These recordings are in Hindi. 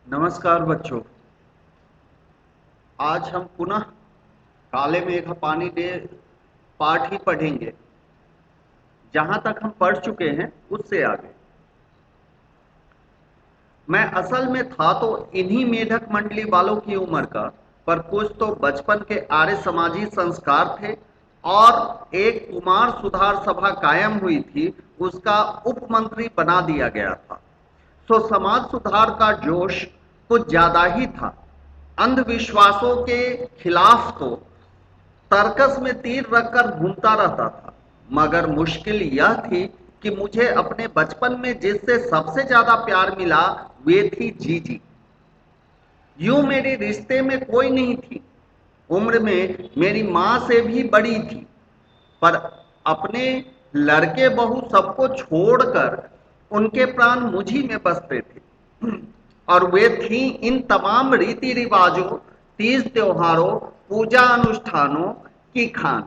नमस्कार बच्चों। आज हम पुनः काले मेघ पानी दे पाठ ही पढ़ेंगे। जहां तक हम पढ़ चुके हैं उससे आगे। मैं असल में था तो इन्हीं मेढक मंडली वालों की उम्र का, पर कुछ तो बचपन के आर्य समाजी संस्कार थे और एक कुमार सुधार सभा कायम हुई थी, उसका उपमंत्री बना दिया गया था। सो समाज सुधार का जोश कुछ ज्यादा ही था। अंधविश्वासों के खिलाफ तो तर्कस में तीर रखकर घूमता रहता था, मगर मुश्किल यह थी कि मुझे अपने बचपन में जिससे सबसे ज्यादा प्यार मिला वे थी जीजी। यूं मेरे रिश्ते में कोई नहीं थी, उम्र में मेरी मां से भी बड़ी थी, पर अपने लड़के बहू सबको छोड़कर उनके प्राण मुझी में बसते थे। और वे थी इन तमाम रीति रिवाजों, तीज त्योहारों, पूजा अनुष्ठानों की खान,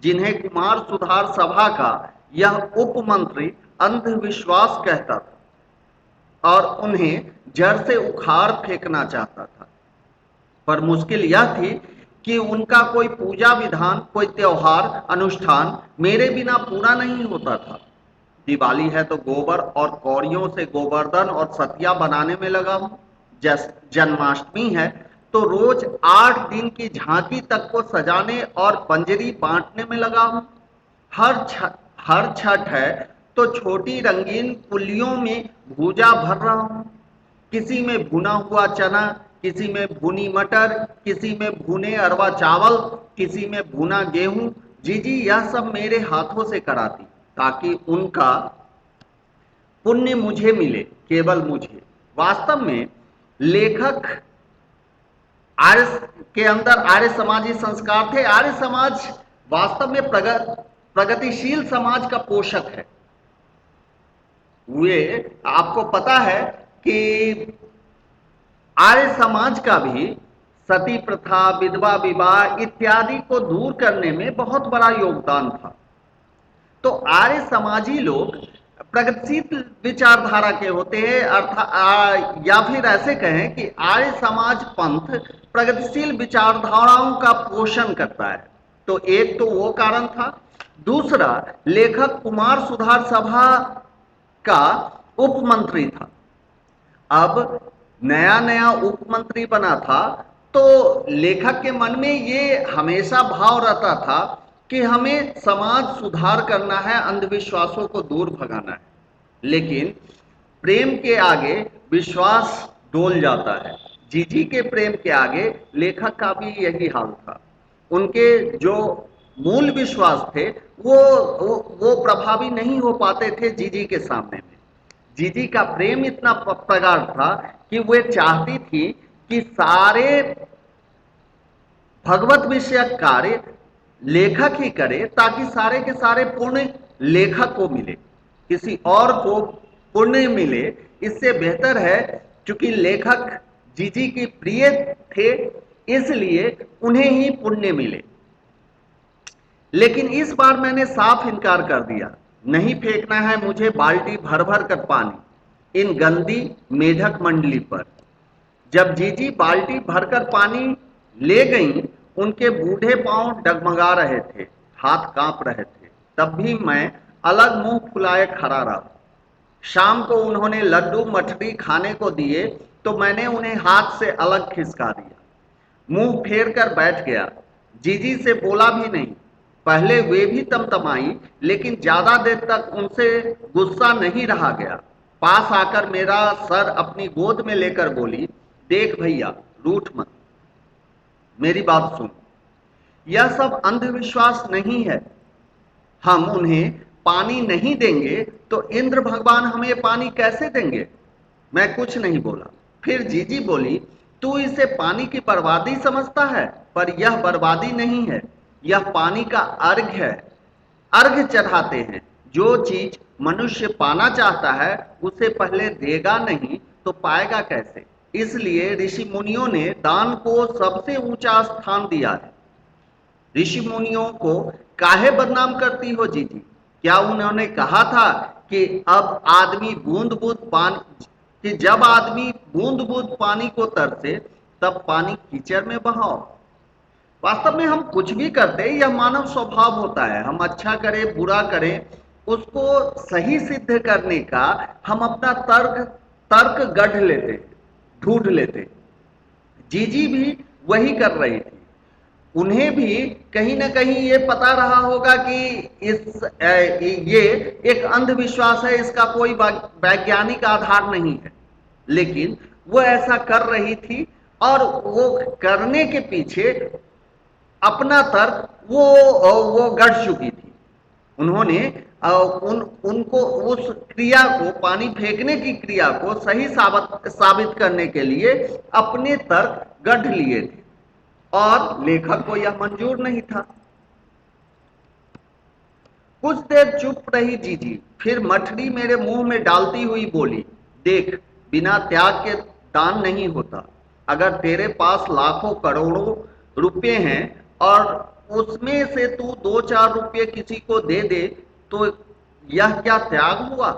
जिन्हें कुमार सुधार सभा का यह उपमंत्री अंधविश्वास कहता था और उन्हें जड़ से उखाड़ फेंकना चाहता था। पर मुश्किल यह थी कि उनका कोई पूजा विधान, कोई त्योहार अनुष्ठान मेरे बिना पूरा नहीं होता था। दिवाली है तो गोबर और कौड़ियों से गोवर्धन और सतिया बनाने में लगा हूं। जन्माष्टमी है तो रोज 8 दिन की झांकी तक को सजाने और पंजरी बांटने में लगा हूं। हर छठ है तो छोटी रंगीन पुलियों में भूजा भर रहा हूं। किसी में भुना हुआ चना, किसी में भुनी मटर, किसी में भुने अरवा चावल, किसी में भुना गेहूं। जीजी यह सब मेरे हाथों से कराती ताकि उनका पुण्य मुझे मिले, केवल मुझे। वास्तव में लेखक आर्य के अंदर आर्य समाजी संस्कार थे। आर्य समाज वास्तव में प्रगतिशील समाज का पोषक है। वे, आपको पता है कि आर्य समाज का भी सती प्रथा, विधवा विवाह इत्यादि को दूर करने में बहुत बड़ा योगदान था। तो आर्य समाजी लोग प्रगतिशील विचारधारा के होते हैं, अर्थात या फिर ऐसे कहें कि आर्य समाज पंथ प्रगतिशील विचारधाराओं का पोषण करता है। तो एक तो वो कारण था। दूसरा, लेखक कुमार सुधार सभा का उपमंत्री था। अब नया नया उपमंत्री बना था तो लेखक के मन में ये हमेशा भाव रहता था कि हमें समाज सुधार करना है, अंधविश्वासों को दूर भगाना है। लेकिन प्रेम के आगे विश्वास डोल जाता है। जीजी के प्रेम के आगे लेखक का भी यही हाल था। उनके जो मूल विश्वास थे वो प्रभावी नहीं हो पाते थे जीजी के सामने में। जीजी का प्रेम इतना प्रगाढ़ था कि वे चाहती थी कि सारे भगवत विषयक कार्य लेखक ही करे, ताकि सारे के सारे पुण्य लेखक को मिले, किसी और को पुण्य मिले इससे बेहतर है। क्योंकि लेखक जीजी की प्रिय थे, इसलिए उन्हें ही पुण्य मिले। लेकिन इस बार मैंने साफ इनकार कर दिया। नहीं फेंकना है मुझे बाल्टी भर भर कर पानी इन गंदी मेढक मंडली पर। जब जीजी बाल्टी भरकर पानी ले गईं, उनके बूढ़े पांव डगमगा रहे थे, हाथ कांप रहे थे। तब भी मैं अलग मुंह फुलाए खड़ा रहा। शाम को उन्होंने लड्डू मठरी खाने को दिए तो मैंने उन्हें हाथ से अलग खिसका दिया। मुंह फेर कर बैठ गया। जीजी से बोला भी नहीं। पहले वे भी तमतमाई, लेकिन ज्यादा देर तक उनसे गुस्सा नहीं रहा गया। पास आकर मेरा सर अपनी गोद में लेकर बोली, देख भैया, रूठ मत, मेरी बात सुन। यह सब अंधविश्वास नहीं है। हम उन्हें पानी नहीं देंगे तो इंद्र भगवान हमें पानी कैसे देंगे? मैं कुछ नहीं बोला। फिर जीजी बोली, तू इसे पानी की बर्बादी समझता है, पर यह बर्बादी नहीं है, यह पानी का अर्घ है। अर्घ चढ़ाते हैं। जो चीज मनुष्य पाना चाहता है उसे पहले देगा नहीं तो पाएगा कैसे? इसलिए ऋषि मुनियों ने दान को सबसे ऊंचा स्थान दिया है। ऋषि मुनियों को काहे बदनाम करती हो जीजी? क्या उन्होंने कहा था कि अब आदमी बूंद बूंद पानी कि जब आदमी बूंद बूंद पानी को तरसे तब पानी कीचड़ में बहाओ। वास्तव में हम कुछ भी करते हैं, यह मानव स्वभाव होता है। हम अच्छा करें बुरा करें, उसको सही सिद्ध करने का हम अपना तर्क तर्क गढ़ लेते, ढूंढ लेते। जीजी भी वही कर रही थी। उन्हें भी कहीं ना कहीं ये पता रहा होगा कि ये एक अंधविश्वास है, इसका कोई वैज्ञानिक आधार नहीं है, लेकिन वो ऐसा कर रही थी और वो करने के पीछे अपना तर्क वो गढ़ चुकी थी। उन्होंने उनको उस क्रिया को, पानी फेंकने की क्रिया को सही साबित करने के लिए अपने तर्क गढ़ लिए थे और लेखक को यह मंजूर नहीं था। कुछ देर चुप रही जीजी, फिर मठड़ी मेरे मुंह में डालती हुई बोली, देख, बिना त्याग के दान नहीं होता। अगर तेरे पास लाखों करोड़ों रुपए हैं और उसमें से तू 2-4 रुपये किसी को दे दे तो यह क्या त्याग हुआ?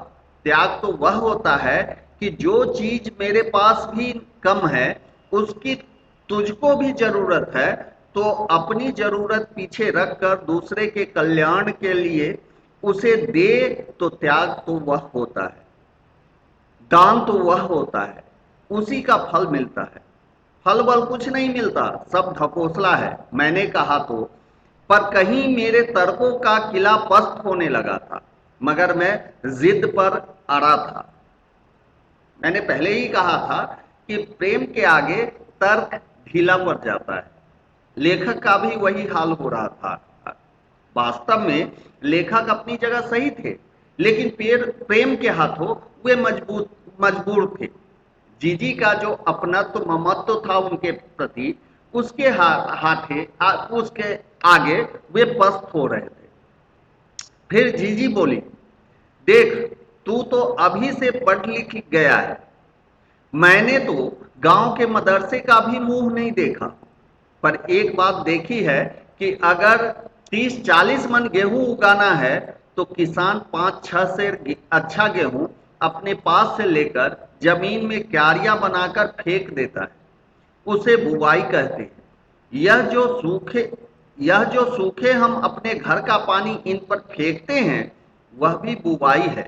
त्याग तो वह होता है कि जो चीज मेरे पास भी कम है उसकी तुझको भी जरूरत है, तो अपनी जरूरत पीछे रखकर दूसरे के कल्याण के लिए उसे दे, तो त्याग तो वह होता है, दान तो वह होता है, उसी का फल मिलता है। फल बल कुछ नहीं मिलता, सब ढकोसला है। मैंने कहा तो, पर कहीं मेरे तर्कों का किला पस्त होने लगा था, मगर मैं जिद पर अड़ा था। मैंने पहले ही कहा था कि प्रेम के आगे तर्क ढीला पड़ जाता है। लेखक का भी वही हाल हो रहा था। वास्तव में लेखक अपनी जगह सही थे, लेकिन प्रेम के हाथों वे मजबूर थे। जीजी का जो अपनत्व ममत्व था उनके प्रति, उसके उसके आगे वे पस्त हो रहे थे। फिर जीजी बोली, देख, तू तो अभी से पढ़ लिख गया है, मैंने तो गांव के मदरसे का भी मुंह नहीं देखा, पर एक बात देखी है कि अगर 30-40 मन गेहूं उगाना है तो किसान 5-6 से अच्छा गेहूं अपने पास से लेकर जमीन में क्यारियां बनाकर फेंक देता है, उसे बुवाई कहते हैं। यह जो सूखे यह जो सूखे हम अपने घर का पानी इन पर फेंकते हैं वह भी बुवाई है।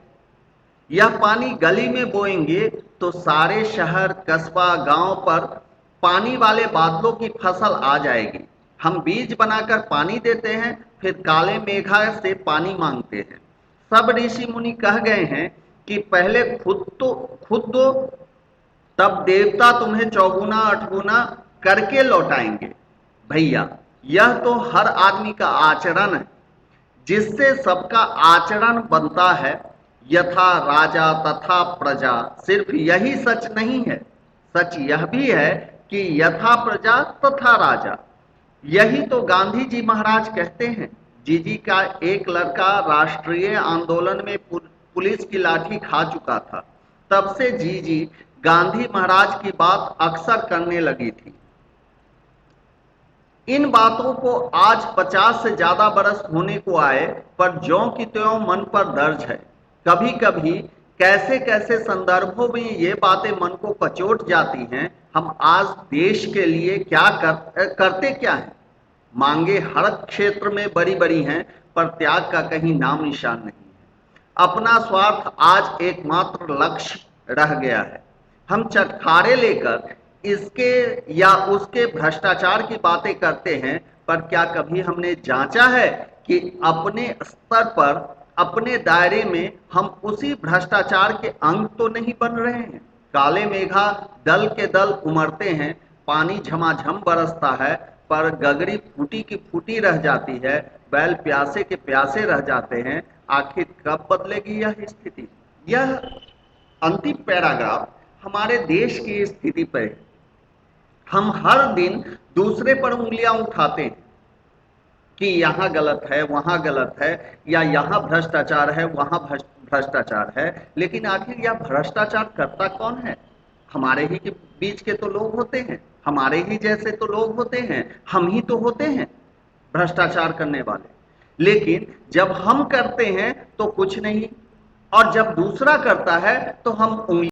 यह पानी गली में बोएंगे तो सारे शहर कस्बा गांव पर पानी वाले बादलों की फसल आ जाएगी। हम बीज बनाकर पानी देते हैं, फिर काले मेघा से पानी मांगते हैं। सब ऋषि मुनि कह गए हैं कि पहले खुद दो, तब देवता तुम्हें चौगुना अठगुना करके लौटाएंगे। भैया, यह तो हर आदमी का आचरण है, जिससे सबका आचरण बनता है। यथा राजा तथा प्रजा, सिर्फ यही सच नहीं है, सच यह भी है कि यथा प्रजा तथा राजा। यही तो गांधी जी महाराज कहते हैं। जीजी का एक लड़का राष्ट्रीय आंदोलन में पुलिस की लाठी खा चुका था, तब से जीजी गांधी महाराज की बात अक्सर करने लगी थी। इन बातों को आज 50 से ज्यादा बरस होने को आए, पर ज्यों की त्यों मन पर दर्ज है। कभी कभी कैसे कैसे संदर्भों में ये बातें मन को कचोट जाती हैं। हम आज देश के लिए करते क्या हैं? मांगे हर क्षेत्र में बड़ी बड़ी हैं, पर त्याग का कहीं नाम निशान नहीं है। अपना स्वार्थ आज एकमात्र लक्ष्य रह गया है। हम चटखारे लेकर इसके या उसके भ्रष्टाचार की बातें करते हैं, पर क्या कभी हमने जांचा है कि अपने स्तर पर, अपने दायरे में हम उसी भ्रष्टाचार के अंग तो नहीं बन रहे हैं? काले मेघा दल के दल उमड़ते हैं, पानी झमाझम बरसता है, पर गगरी फूटी की फूटी रह जाती है, बैल प्यासे के प्यासे रह जाते हैं। आखिर कब बदलेगी यह स्थिति? यह अंतिम पैराग्राफ हमारे देश की स्थिति पर है। हम हर दिन दूसरे पर उंगलियां उठाते हैं कि यहां गलत है, वहां गलत है, या यहां भ्रष्टाचार है, वहां भ्रष्टाचार है, लेकिन आखिर यह भ्रष्टाचार करता कौन है? हमारे ही के बीच के तो लोग होते हैं, हमारे ही जैसे तो लोग होते हैं, हम ही तो होते हैं भ्रष्टाचार करने वाले। लेकिन जब हम करते हैं तो कुछ नहीं, और जब दूसरा करता है तो हम उंगली